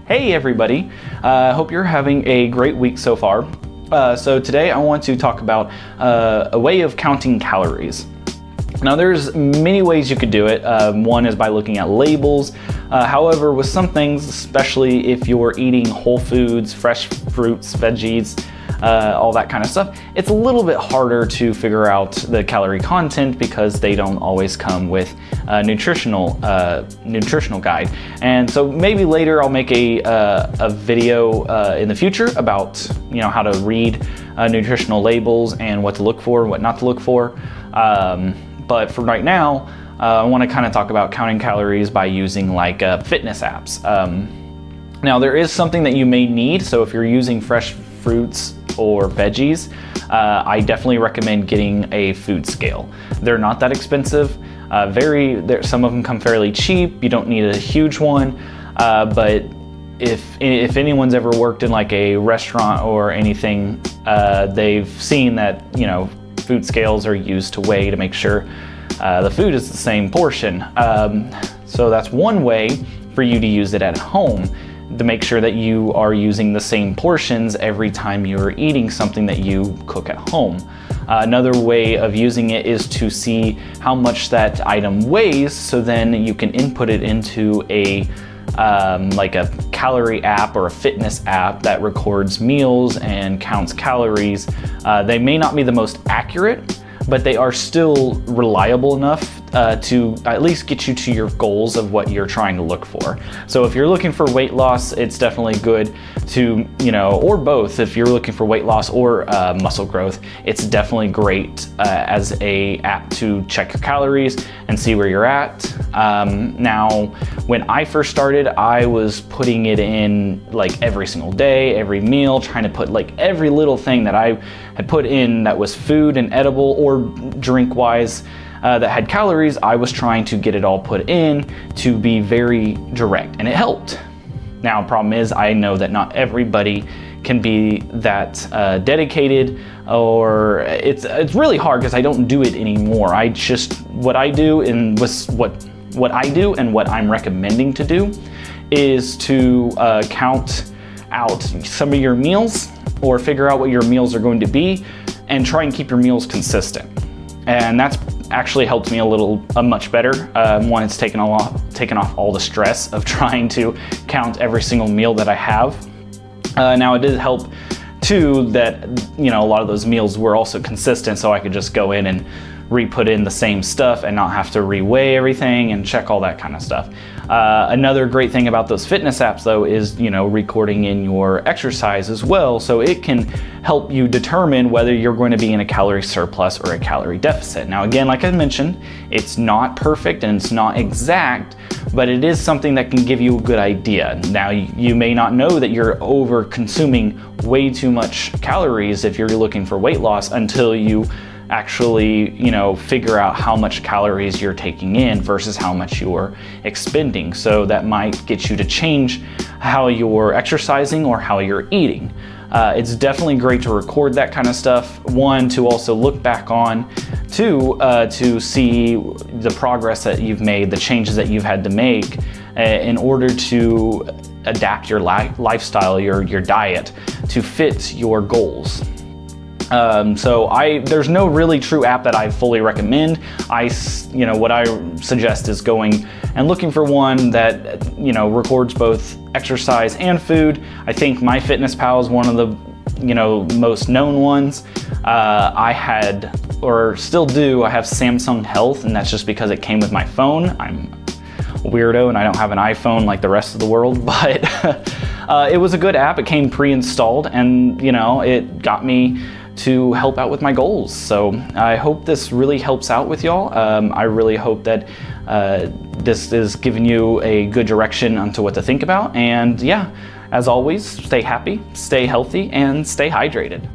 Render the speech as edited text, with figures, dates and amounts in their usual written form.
Hey everybody, hope you're having a great week so far. So today I want to talk about a way of counting calories. Now there's many ways you could do it. One is by looking at labels. However, with some things, especially if you're eating whole foods, fresh fruits, veggies, all that kind of stuff, it's a little bit harder to figure out the calorie content because they don't always come with a nutritional guide. And so maybe later I'll make a video in the future about how to read nutritional labels and what to look for and what not to look for. But for right now, I want to kind of talk about counting calories by using like fitness apps. Now there is something that you may need. So if you're using fresh fruits or veggies, I definitely recommend getting a food scale. They're not that expensive. Some of them come fairly cheap. You don't need a huge one, but if anyone's ever worked in like a restaurant or anything, they've seen that food scales are used to weigh to make sure the food is the same portion. So that's one way for you to use it at home, to make sure that you are using the same portions every time you're eating something that you cook at home. Another way of using it is to see how much that item weighs, so then you can input it into like a calorie app or a fitness app that records meals and counts calories. They may not be the most accurate, but they are still reliable enough to at least get you to your goals of what you're trying to look for. So if you're looking for weight loss, it's definitely good to, or both. If you're looking for weight loss or muscle growth, it's definitely great as a app to check your calories and see where you're at. Now, when I first started, I was putting it in like every single day, every meal, trying to put like every little thing that I had put in that was food and edible or drink wise that had calories. I was trying to get it all put in to be very direct, and it helped. Now, the problem is I know that not everybody can be that dedicated, or it's really hard because I don't do it anymore. What I do and what I'm recommending to do is to count out some of your meals, or figure out what your meals are going to be and try and keep your meals consistent. And that's actually helped me much better. One, it's taken off all the stress of trying to count every single meal that I have. Now it did help too that a lot of those meals were also consistent, so I could just go in and re-put in the same stuff and not have to re-weigh everything and check all that kind of stuff. Another great thing about those fitness apps though is recording in your exercise as well, so it can help you determine whether you're going to be in a calorie surplus or a calorie deficit. Now again, like I mentioned, it's not perfect and it's not exact, but it is something that can give you a good idea. Now you may not know that you're over consuming way too much calories if you're looking for weight loss until you actually figure out how much calories you're taking in versus how much you're expending. So that might get you to change how you're exercising or how you're eating. It's definitely great to record that kind of stuff. One, to also look back on. Two, to see the progress that you've made, the changes that you've had to make in order to adapt your lifestyle, your diet to fit your goals. There's no really true app that I fully recommend. What I suggest is going and looking for one that, records both exercise and food. I think MyFitnessPal is one of the, most known ones. I had, or still do, I have Samsung Health, and that's just because it came with my phone. I'm a weirdo and I don't have an iPhone like the rest of the world, but it was a good app. It came pre-installed, and, it got me to help out with my goals. So I hope this really helps out with y'all. I really hope that this is giving you a good direction onto what to think about. And yeah, as always, stay happy, stay healthy, and stay hydrated.